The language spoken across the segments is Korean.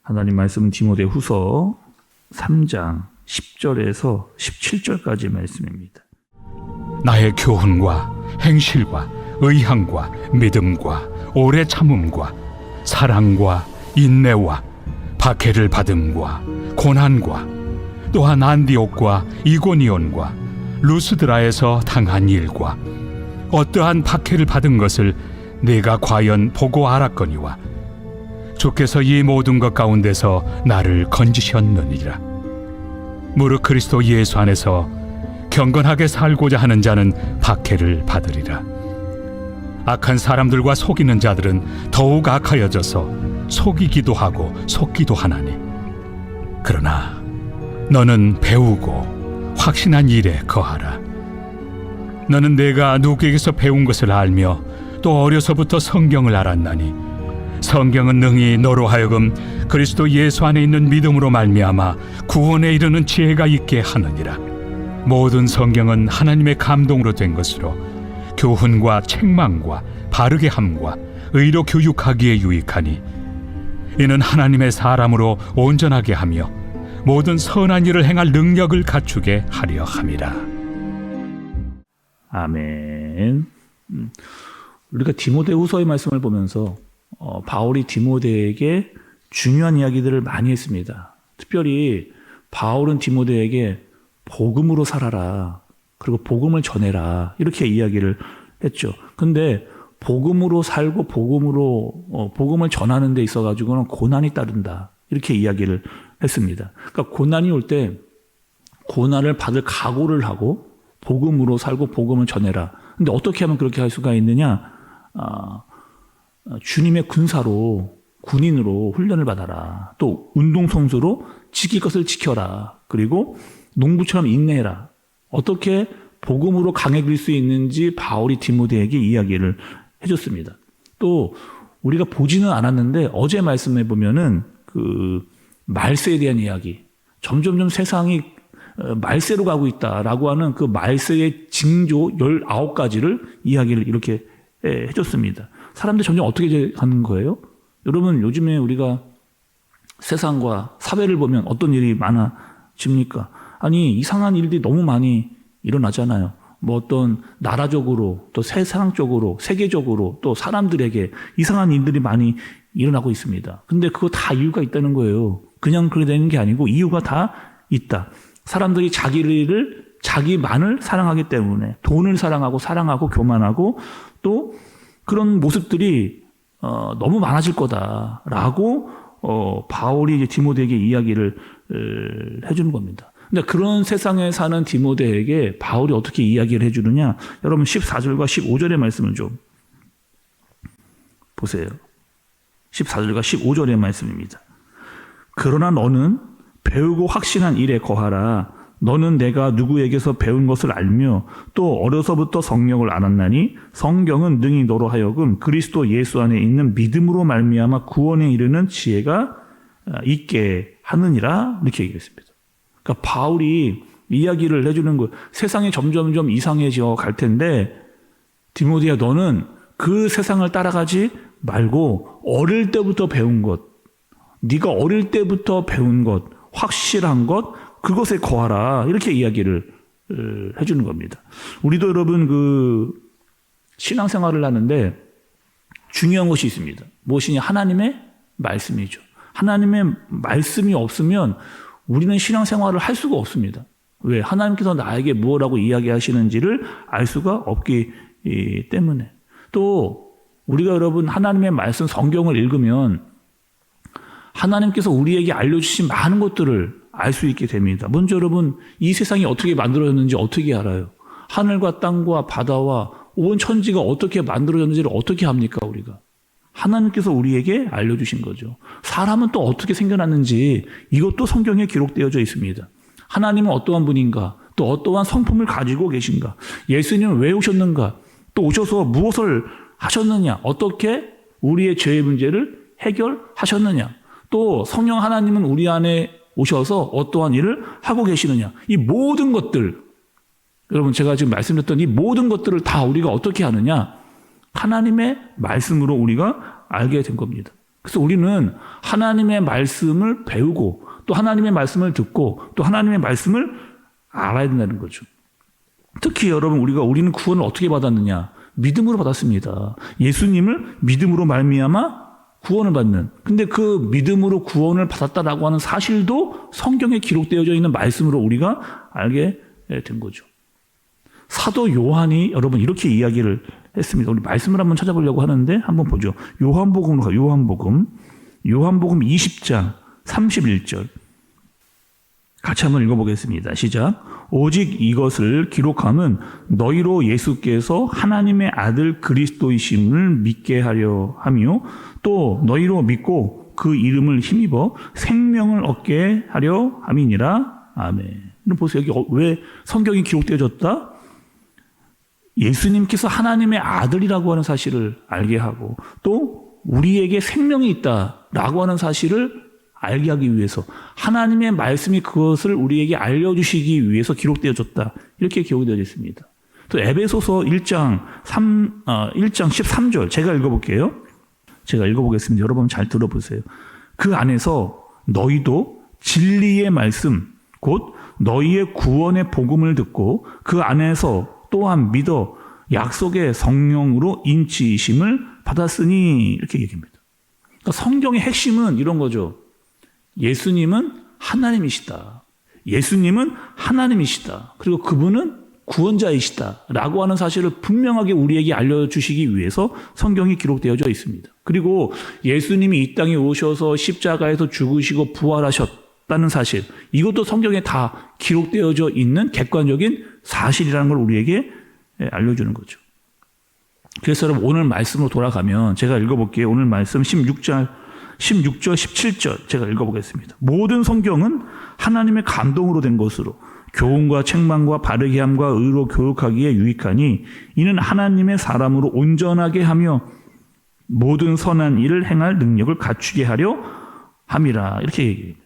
하나님 말씀은 디모데후서 3장 10절에서 17절까지 말씀입니다. 나의 교훈과 행실과 의향과 믿음과 오래 참음과 사랑과 인내와 박해를 받음과 고난과 또한 안디옥과 이고니온과 루스드라에서 당한 일과 어떠한 박해를 받은 것을 내가 과연 보고 알았거니와 주께서 이 모든 것 가운데서 나를 건지셨느니라. 무릇 그리스도 예수 안에서 경건하게 살고자 하는 자는 박해를 받으리라. 악한 사람들과 속이는 자들은 더욱 악하여져서 속이기도 하고 속기도 하나니, 그러나 너는 배우고 확신한 일에 거하라. 너는 내가 누구에게서 배운 것을 알며 또 어려서부터 성경을 알았나니 성경은 능히 너로 하여금 그리스도 예수 안에 있는 믿음으로 말미암아 구원에 이르는 지혜가 있게 하느니라. 모든 성경은 하나님의 감동으로 된 것으로 교훈과 책망과 바르게 함과 의로 교육하기에 유익하니 이는 하나님의 사람으로 온전하게 하며 모든 선한 일을 행할 능력을 갖추게 하려 함이라. 아멘. 우리가 디모데후서의 말씀을 보면서 바울이 디모데에게 중요한 이야기들을 많이 했습니다. 특별히 바울은 디모데에게 복음으로 살아라, 그리고 복음을 전해라, 이렇게 이야기를 했죠. 근데 복음으로 살고 복음을 전하는 데 있어 가지고는 고난이 따른다, 이렇게 이야기를 했습니다. 그러니까 고난이 올 때 고난을 받을 각오를 하고 복음으로 살고 복음을 전해라. 근데 어떻게 하면 그렇게 할 수가 있느냐? 주님의 군사로, 군인으로 훈련을 받아라. 또 운동선수로 지킬 것을 지켜라. 그리고 농부처럼 인내해라. 어떻게 복음으로 강해질 수 있는지 바울이 디모데에게 이야기를 해줬습니다. 또 우리가 보지는 않았는데 어제 말씀해 보면은 그 말세에 대한 이야기, 점점점 세상이 말세로 가고 있다라고 하는 그 말세의 징조 19가지를 이야기를 이렇게 해줬습니다. 사람들이 점점 어떻게 가는 거예요? 여러분, 요즘에 우리가 세상과 사회를 보면 어떤 일이 많아집니까? 아니, 이상한 일들이 너무 많이 일어나잖아요. 뭐 어떤 나라적으로, 또 세상적으로, 세계적으로, 또 사람들에게 이상한 일들이 많이 일어나고 있습니다. 근데 그거 다 이유가 있다는 거예요. 그냥 그래 되는 게 아니고 이유가 다 있다. 사람들이 자기만을 사랑하기 때문에 돈을 사랑하고 교만하고 또 그런 모습들이 너무 많아질 거다라고 바울이 이제 디모데에게 이야기를 해주는 겁니다. 근데 그런 세상에 사는 디모데에게 바울이 어떻게 이야기를 해주느냐? 여러분 14절과 15절의 말씀을 좀 보세요. 14절과 15절의 말씀입니다. 그러나 너는 배우고 확신한 일에 거하라. 너는 내가 누구에게서 배운 것을 알며 또 어려서부터 성령을 알았나니 성경은 능히 너로 하여금 그리스도 예수 안에 있는 믿음으로 말미암아 구원에 이르는 지혜가 있게 하느니라. 이렇게 얘기했습니다. 그러니까 바울이 이야기를 해주는 거예요. 세상이 점점점 이상해져 갈 텐데 디모데야, 너는 그 세상을 따라가지 말고 어릴 때부터 배운 것, 네가 어릴 때부터 배운 것, 확실한 것, 그것에 거하라. 이렇게 이야기를 해주는 겁니다. 우리도 여러분 그 신앙생활을 하는데 중요한 것이 있습니다. 무엇이냐? 하나님의 말씀이죠. 하나님의 말씀이 없으면 우리는 신앙생활을 할 수가 없습니다. 왜? 하나님께서 나에게 무엇라고 이야기하시는지를 알 수가 없기 때문에. 또 우리가 여러분 하나님의 말씀 성경을 읽으면 하나님께서 우리에게 알려주신 많은 것들을 알 수 있게 됩니다. 먼저 여러분, 이 세상이 어떻게 만들어졌는지 어떻게 알아요? 하늘과 땅과 바다와 온 천지가 어떻게 만들어졌는지를 어떻게 합니까, 우리가? 하나님께서 우리에게 알려주신 거죠. 사람은 또 어떻게 생겨났는지 이것도 성경에 기록되어져 있습니다. 하나님은 어떠한 분인가? 또 어떠한 성품을 가지고 계신가? 예수님은 왜 오셨는가? 또 오셔서 무엇을 하셨느냐? 어떻게 우리의 죄의 문제를 해결하셨느냐? 또 성령 하나님은 우리 안에 오셔서 어떠한 일을 하고 계시느냐? 이 모든 것들, 여러분 제가 지금 말씀드렸던 이 모든 것들을 다 우리가 어떻게 하느냐? 하나님의 말씀으로 우리가 알게 된 겁니다. 그래서 우리는 하나님의 말씀을 배우고 또 하나님의 말씀을 듣고 또 하나님의 말씀을 알아야 된다는 거죠. 특히 여러분 우리는 구원을 어떻게 받았느냐? 믿음으로 받았습니다. 예수님을 믿음으로 말미암아 구원을 받는. 근데 그 믿음으로 구원을 받았다라고 하는 사실도 성경에 기록되어져 있는 말씀으로 우리가 알게 된 거죠. 사도 요한이 여러분 이렇게 이야기를 했습니다. 우리 말씀을 한번 찾아보려고 하는데 한번 보죠. 요한복음으로 가요. 요한복음 20장 31절. 같이 한번 읽어보겠습니다. 시작. 오직 이것을 기록함은 너희로 예수께서 하나님의 아들 그리스도이심을 믿게 하려 하며 또 너희로 믿고 그 이름을 힘입어 생명을 얻게 하려 함이니라. 아멘. 보세요. 여기 왜 성경이 기록되어졌다? 예수님께서 하나님의 아들이라고 하는 사실을 알게 하고 또 우리에게 생명이 있다라고 하는 사실을 알게 하기 위해서 하나님의 말씀이 그것을 우리에게 알려주시기 위해서 기록되어졌다. 이렇게 기록이 되어 있습니다. 또 에베소서 1장 13절 제가 읽어볼게요. 제가 읽어보겠습니다. 여러분 잘 들어보세요. 그 안에서 너희도 진리의 말씀 곧 너희의 구원의 복음을 듣고 그 안에서 또한 믿어 약속의 성령으로 인치심을 받았으니 이렇게 얘기합니다. 그러니까 성경의 핵심은 이런 거죠. 예수님은 하나님이시다. 예수님은 하나님이시다. 그리고 그분은 구원자이시다. 라고 하는 사실을 분명하게 우리에게 알려주시기 위해서 성경이 기록되어져 있습니다. 그리고 예수님이 이 땅에 오셔서 십자가에서 죽으시고 부활하셨다는 사실, 이것도 성경에 다 기록되어져 있는 객관적인 사실이라는 걸 우리에게 알려주는 거죠. 그래서 여러분 오늘 말씀으로 돌아가면 제가 읽어볼게요. 오늘 말씀 16절 17절 제가 읽어보겠습니다. 모든 성경은 하나님의 감동으로 된 것으로 교훈과 책망과 바르게 함과 의로 교육하기에 유익하니 이는 하나님의 사람으로 온전하게 하며 모든 선한 일을 행할 능력을 갖추게 하려 함이라. 이렇게 얘기합니다.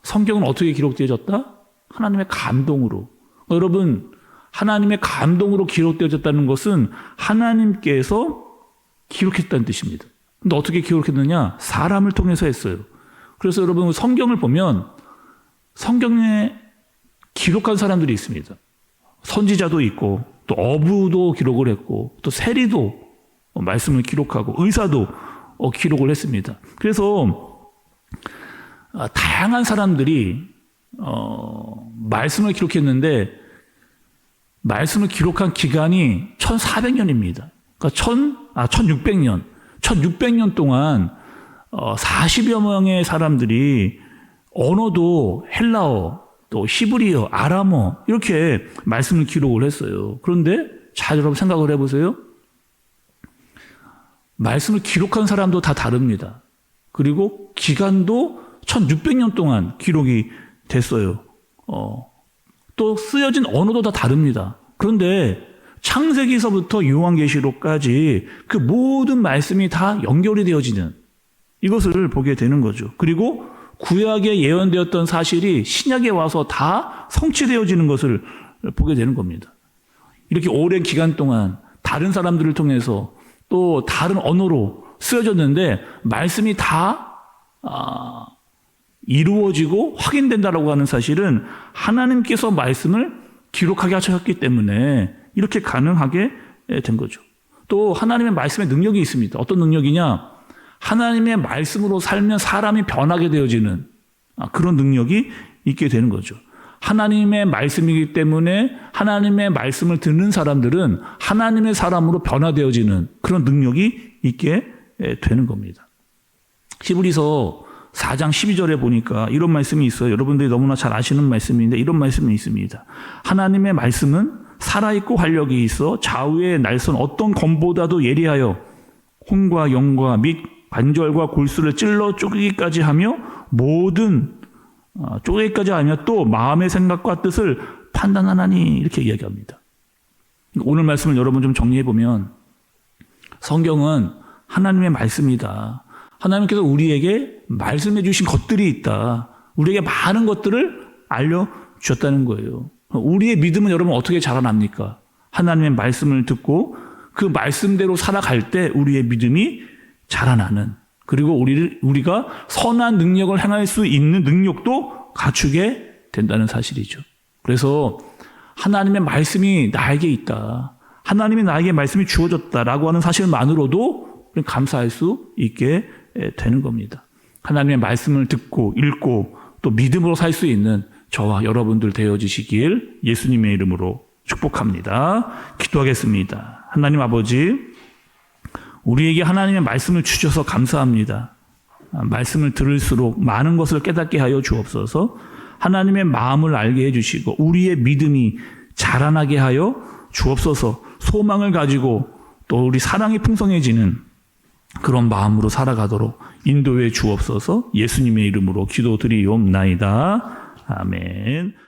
성경은 어떻게 기록되어졌다? 하나님의 감동으로. 여러분 하나님의 감동으로 기록되어졌다는 것은 하나님께서 기록했다는 뜻입니다. 근데 어떻게 기록했느냐? 사람을 통해서 했어요. 그래서 여러분 성경을 보면 성경에 기록한 사람들이 있습니다. 선지자도 있고 또 어부도 기록을 했고 또 세리도 말씀을 기록하고 의사도 기록을 했습니다. 그래서 다양한 사람들이 말씀을 기록했는데 말씀을 기록한 기간이 1400년입니다. 그러니까 1600년. 1600년 동안 40여 명의 사람들이 언어도 헬라어, 또 히브리어, 아람어 이렇게 말씀을 기록을 했어요. 그런데 잘 여러분 생각을 해보세요. 말씀을 기록한 사람도 다 다릅니다. 그리고 기간도 1600년 동안 기록이 됐어요. 또 쓰여진 언어도 다 다릅니다. 그런데 창세기서부터 요한계시록까지 그 모든 말씀이 다 연결이 되어지는 이것을 보게 되는 거죠. 그리고 구약에 예언되었던 사실이 신약에 와서 다 성취되어지는 것을 보게 되는 겁니다. 이렇게 오랜 기간 동안 다른 사람들을 통해서 또 다른 언어로 쓰여졌는데 말씀이 다 이루어지고 확인된다라고 하는 사실은 하나님께서 말씀을 기록하게 하셨기 때문에 이렇게 가능하게 된 거죠. 또 하나님의 말씀에 능력이 있습니다. 어떤 능력이냐? 하나님의 말씀으로 살면 사람이 변하게 되어지는 그런 능력이 있게 되는 거죠. 하나님의 말씀이기 때문에 하나님의 말씀을 듣는 사람들은 하나님의 사람으로 변화되어지는 그런 능력이 있게 되는 겁니다. 히브리서 4장 12절에 보니까 이런 말씀이 있어요. 여러분들이 너무나 잘 아시는 말씀인데 이런 말씀이 있습니다. 하나님의 말씀은 살아있고 활력이 있어 좌우의 날선 어떤 검보다도 예리하여 혼과 영과 및 관절과 골수를 찔러 쪼개기까지 하며 쪼개기까지 하며 또 마음의 생각과 뜻을 판단하나니 이렇게 이야기합니다. 오늘 말씀을 여러분 좀 정리해보면 성경은 하나님의 말씀이다. 하나님께서 우리에게 말씀해 주신 것들이 있다. 우리에게 많은 것들을 알려주셨다는 거예요. 우리의 믿음은 여러분 어떻게 자라납니까? 하나님의 말씀을 듣고 그 말씀대로 살아갈 때 우리의 믿음이 자라나는 그리고 우리가 선한 능력을 행할 수 있는 능력도 갖추게 된다는 사실이죠. 그래서 하나님의 말씀이 나에게 있다. 하나님이 나에게 말씀이 주어졌다라고 하는 사실만으로도 감사할 수 있게 되는 겁니다. 하나님의 말씀을 듣고 읽고 또 믿음으로 살 수 있는 저와 여러분들 되어지시길 예수님의 이름으로 축복합니다. 기도하겠습니다. 하나님 아버지, 우리에게 하나님의 말씀을 주셔서 감사합니다. 말씀을 들을수록 많은 것을 깨닫게 하여 주옵소서. 하나님의 마음을 알게 해주시고 우리의 믿음이 자라나게 하여 주옵소서. 소망을 가지고 또 우리 사랑이 풍성해지는 그런 마음으로 살아가도록 인도해 주옵소서. 예수님의 이름으로 기도드리옵나이다. 아멘.